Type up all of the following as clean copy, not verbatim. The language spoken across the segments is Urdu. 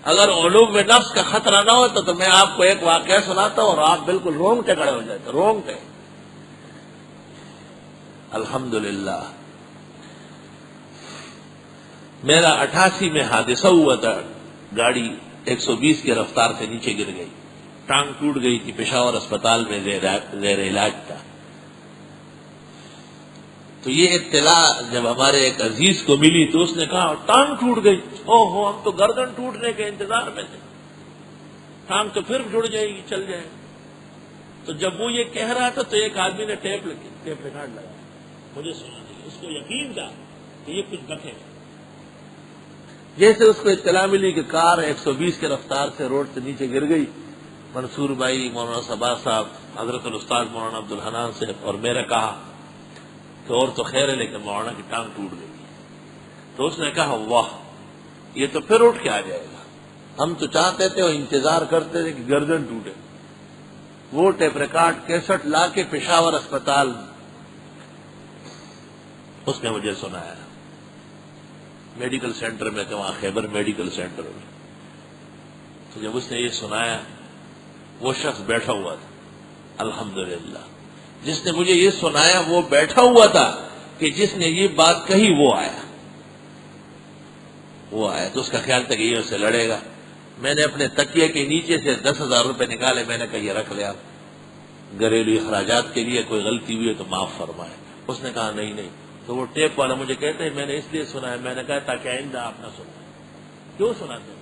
اگر علوم میں نفس کا خطرہ نہ ہوتا تو میں آپ کو ایک واقعہ سناتا ہوں اور آپ بالکل رونگٹے کھڑے ہو جاتے، رونگٹے۔ الحمدللہ میرا 88 میں حادثہ ہوا تھا، گاڑی 120 کی رفتار سے نیچے گر گئی، ٹانگ ٹوٹ گئی تھی، پشاور اسپتال میں زیر علاج تھا۔ تو یہ اطلاع جب ہمارے ایک عزیز کو ملی تو اس نے کہا ٹانگ ٹوٹ گئی، اوہو ہم تو گردن ٹوٹنے کے انتظار میں تھے، ٹانگ تو پھر جڑ جائے گی، چل جائے گی۔ تو جب وہ یہ کہہ رہا تھا تو ایک آدمی نے ٹیپ ریکارڈ لگا مجھے سنا دی، اس کو یقین تھا کہ یہ کچھ بکے گا۔ جیسے اس کو اطلاع ملی کہ کار 120 کی رفتار سے روڈ سے نیچے گر گئی، منصور بھائی، مولانا صبا صاحب، حضرت الاستاذ مولانا عبدالحنان سے اور میرے کہا کہ اور تو خیر ہے لیکن مولانا کی ٹانگ ٹوٹ گئی۔ تو اس نے کہا واہ یہ تو پھر اٹھ کے آ جائے گا، ہم تو چاہتے تھے اور انتظار کرتے تھے کہ گردن ٹوٹے۔ وہ ٹیپ ریکارڈ کیسٹ لا کے پشاور اسپتال اس نے مجھے سنایا، میڈیکل سینٹر میں تھے وہاں، خیبر میڈیکل سینٹر میں۔ تو جب اس نے یہ سنایا وہ شخص بیٹھا ہوا تھا، الحمدللہ جس نے مجھے یہ سنایا وہ بیٹھا ہوا تھا کہ جس نے یہ بات کہی وہ آیا تو اس کا خیال تھا کہ یہ اسے لڑے گا۔ میں نے اپنے تکیے کے نیچے سے 10,000 روپے نکالے، میں نے کہا یہ رکھ لے آپ، گھریلو اخراجات کے لیے، کوئی غلطی ہوئی ہے تو معاف فرمائے۔ اس نے کہا نہیں نہیں۔ تو وہ ٹیپ والا مجھے کہتے ہیں میں نے اس لیے سنا ہے، میں نے کہا تاکہ آئندہ آپ نہ سنیں۔ کیوں سناتے ہیں؟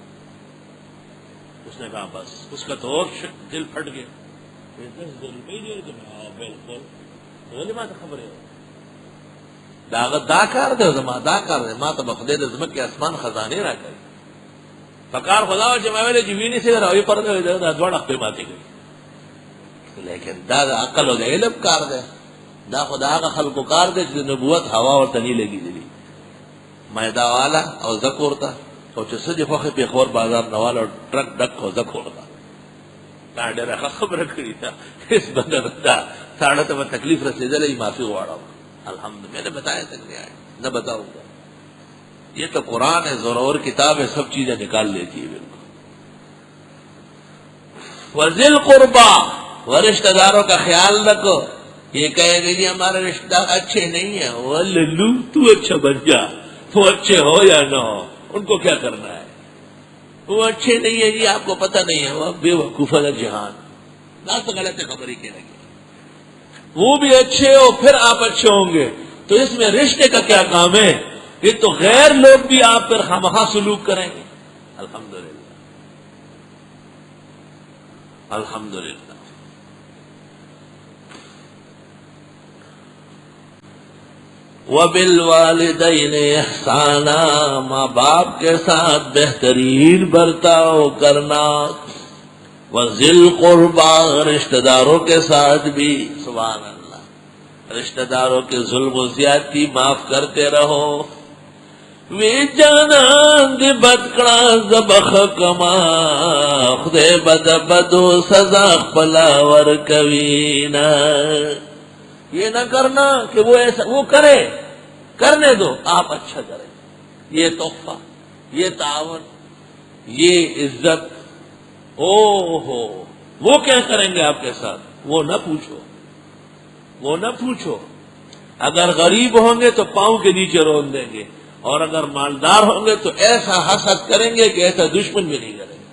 اس نے کہا بس اس کا تو اور دل پھٹ گیا، بالکل ماں خبر ہے دا کار دے دا کار دے ماں تو بخدے زمک کے آسمان خزانے را کری پکار خدا جماویلے جوینی سے راوی پر دوڑ اختے ماتے گئی، لیکن دا عقل و دا علم کار دے، دا خدا کا خلق و کار دے جو نبوت ہوا اور تنی لگی دلی میدا والا اور زکور تھا اور سج فخر پہ خور بازار نوالا اور ٹرک ڈک ہو زکور تھا ڈیرا خبر کری تھا اس بندہ دا ساڑھا تو میں تکلیف رسیدہ لئی معافی واڑا ہوں الحمد میں نے بتایا تک نہیں آئے نہ بتاؤں گا۔ یہ تو قرآن ہے، ضرور کتاب ہے، سب چیزیں نکال لیتی ہے بالکل۔ وذل قربا و رشتہ داروں کا خیال رکھو، یہ کہے گا جی ہمارے رشتہ دار اچھے نہیں ہیں، وہ للو تو اچھا بن جا، تو اچھے ہو یا نہ ہو ان کو کیا کرنا ہے، وہ اچھے نہیں ہے جی آپ کو پتہ نہیں ہے، وہ بے وقوف جہان نہ تو غلط خبر ہی کہنے گے، وہ بھی اچھے ہو پھر آپ اچھے ہوں گے۔ تو اس میں رشتے کا کیا کام ہے؟ یہ تو غیر لوگ بھی آپ پر خامخواہ سلوک کریں گے۔ الحمدللہ الحمدللہ۔ وَبِالْوَالِدَيْنِ احسانا، ماں باپ کے ساتھ بہترین برتاؤ کرنا، وَذِل قُرْبَىٰ رشتہ داروں کے ساتھ بھی، سبحان اللہ، رشتہ داروں کے ظلم و زیادتی معاف کرتے رہو۔ وی جانان دی بدکڑا زبخ کما، خدے بد بدو سزا خپلا ورکوینا، یہ نہ کرنا کہ وہ ایسا وہ کرے، کرنے دو آپ اچھا کریں، یہ تحفہ، یہ تعاون، یہ عزت، او ہو وہ کیا کریں گے آپ کے ساتھ وہ نہ پوچھو، وہ نہ پوچھو۔ اگر غریب ہوں گے تو پاؤں کے نیچے رون دیں گے، اور اگر مالدار ہوں گے تو ایسا حسد کریں گے کہ ایسا دشمن بھی نہیں کریں گے۔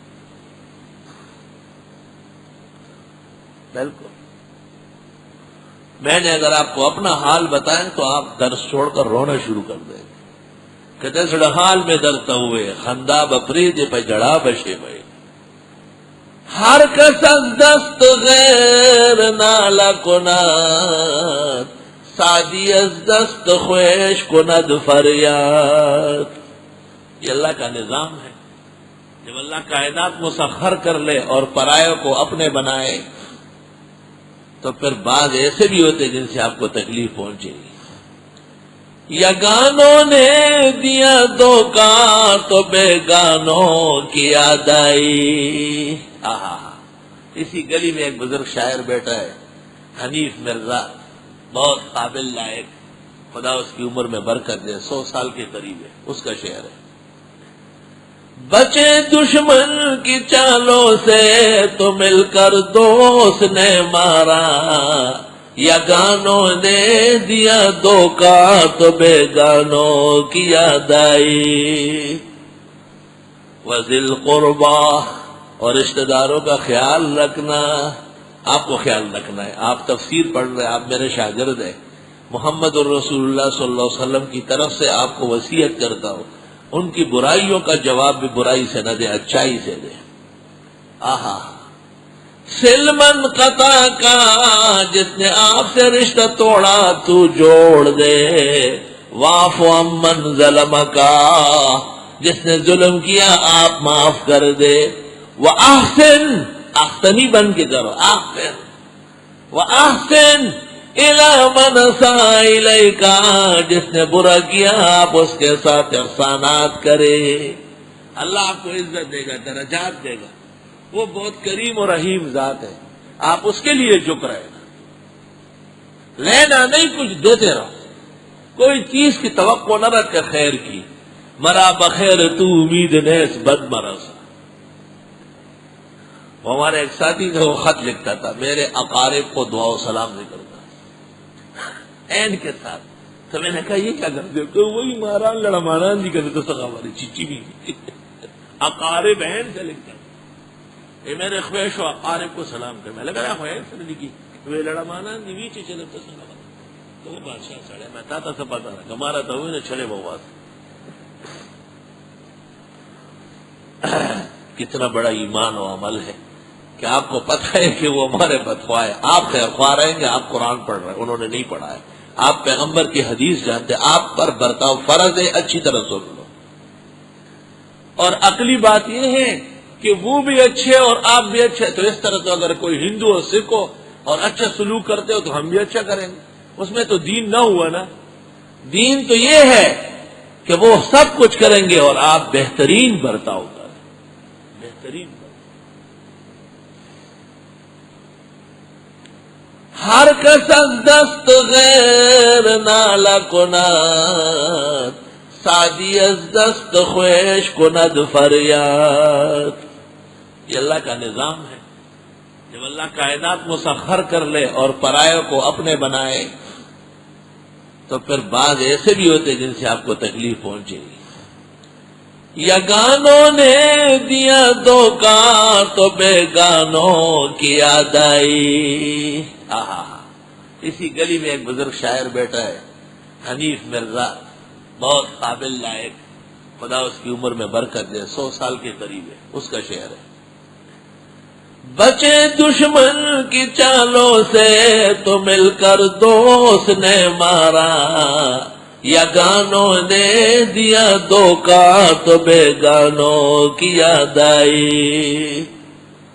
بالکل، میں نے اگر آپ کو اپنا حال بتائیں تو آپ درس چھوڑ کر رونا شروع کر دیں گے کہ دسڑ حال میں درتا ہوئے خندا بفرید پہ جڑا بشے بھائی، ہر کس از دست غیر نالا کنات، سادی از دست خویش کند فریاد۔ یہ اللہ کا نظام ہے، جب اللہ کائنات مسخر کر لے اور پرائے کو اپنے بنائے تو پھر بعض ایسے بھی ہوتے جن سے آپ کو تکلیف پہنچے گی۔ یگانوں نے دیا دھوکا تو بے گانوں کی یاد آئی۔ اسی گلی میں ایک بزرگ شاعر بیٹھا ہے، حنیف مرزا، بہت قابل لائق، خدا اس کی عمر میں برکت دے، 100 سال کے قریب ہے، اس کا شعر ہے، بچے دشمن کی چالوں سے تو مل کر دوست نے مارا، یگانوں نے دیا دھوکا تو بیگانوں کی یاد آئی۔ وذی القربی، اور رشتہ داروں کا خیال رکھنا، آپ کو خیال رکھنا ہے۔ آپ تفسیر پڑھ رہے ہیں، آپ میرے شاگرد ہیں، محمد الرسول اللہ صلی اللہ علیہ وسلم کی طرف سے آپ کو وصیت کرتا ہوں، ان کی برائیوں کا جواب بھی برائی سے نہ دے، اچائی سے دے۔ آہا، سلمن قطع کا جس نے آپ سے رشتہ توڑا تو جوڑ دے، واعف عمن ظلم کا جس نے ظلم کیا آپ معاف کر دے، وَأَحْسِنْ، احسنی بن کے کرو، احسن، وَأَحْسِنْ إِلَىٰ مَنْ أَسَاءَ إِلَيْكَ جس نے برا کیا آپ اس کے ساتھ احسانات کرے۔ اللہ آپ کو عزت دے گا، درجات دے گا، وہ بہت کریم اور رحیم ذات ہے، آپ اس کے لیے جھک رہے ہیں، لینا نہیں، کچھ دیتے رہو، کوئی چیز کی توقع نہ رکھ کے خیر کی، مرا بخیر تو امید نیس بد مرض۔ وہ ہمارے ایک ساتھی تھے، وہ خط لکھتا تھا، میرے اقارب کو دعا و سلام نہیں کرتا این کے ساتھ، تو میں نے کہا یہ کیا کرتے ہو؟ کہ وہی مہاران لڑا مہاران جی کرتے تو سکا ہماری چیچی بھی اقارب این سے لکھتا، یہ میرے خویش و اقارب کو سلام کر، میں لگا رہا خویش سے لکھی وہ لڑا مہاران جی بھی چلے تو سکا تو وہ بادشاہ چڑھے، میں تاتا سے پتا رہا ہمارا تو ہوئی نا چلے بہت۔ کتنا بڑا ایمان و عمل ہے کہ آپ کو پتہ ہے کہ وہ ہمارے بدخواہ ہیں، آپ خیر خواہ رہیں گے، آپ قرآن پڑھ رہے ہیں، انہوں نے نہیں پڑھا ہے، آپ پیغمبر کی حدیث جانتے ہیں، آپ پر برتاؤ فرض ہے، اچھی طرح سن لو۔ اور عقلی بات یہ ہے کہ وہ بھی اچھے اور آپ بھی اچھے، تو اس طرح تو اگر کوئی ہندو اور سکھ ہو اور اچھا سلوک کرتے ہو تو ہم بھی اچھا کریں گے، اس میں تو دین نہ ہوا نا۔ دین تو یہ ہے کہ وہ سب کچھ کریں گے اور آپ بہترین برتاؤ کریں، بہترین برتاؤ۔ ہر کس از دست غیر نالا کند، سادی از دست خویش کند فریاد۔ یہ اللہ کا نظام ہے، جب اللہ کائنات مسخر کر لے اور پرائے کو اپنے بنائے تو پھر بعض ایسے بھی ہوتے جن سے آپ کو تکلیف پہنچے گی۔ یگانوں نے دیا دھوکا تو بیگانوں کی یاد آئی۔ اسی گلی میں ایک بزرگ شاعر بیٹا ہے، حنیف مرزا، بہت قابل لائق، خدا اس کی عمر میں برکت دے، 100 سال کے قریب ہے، اس کا شعر ہے، بچے دشمن کی چالوں سے تو مل کر دوست نے مارا، یگانوں نے دیا دھوکا تو بیگانوں کی یاد آئی۔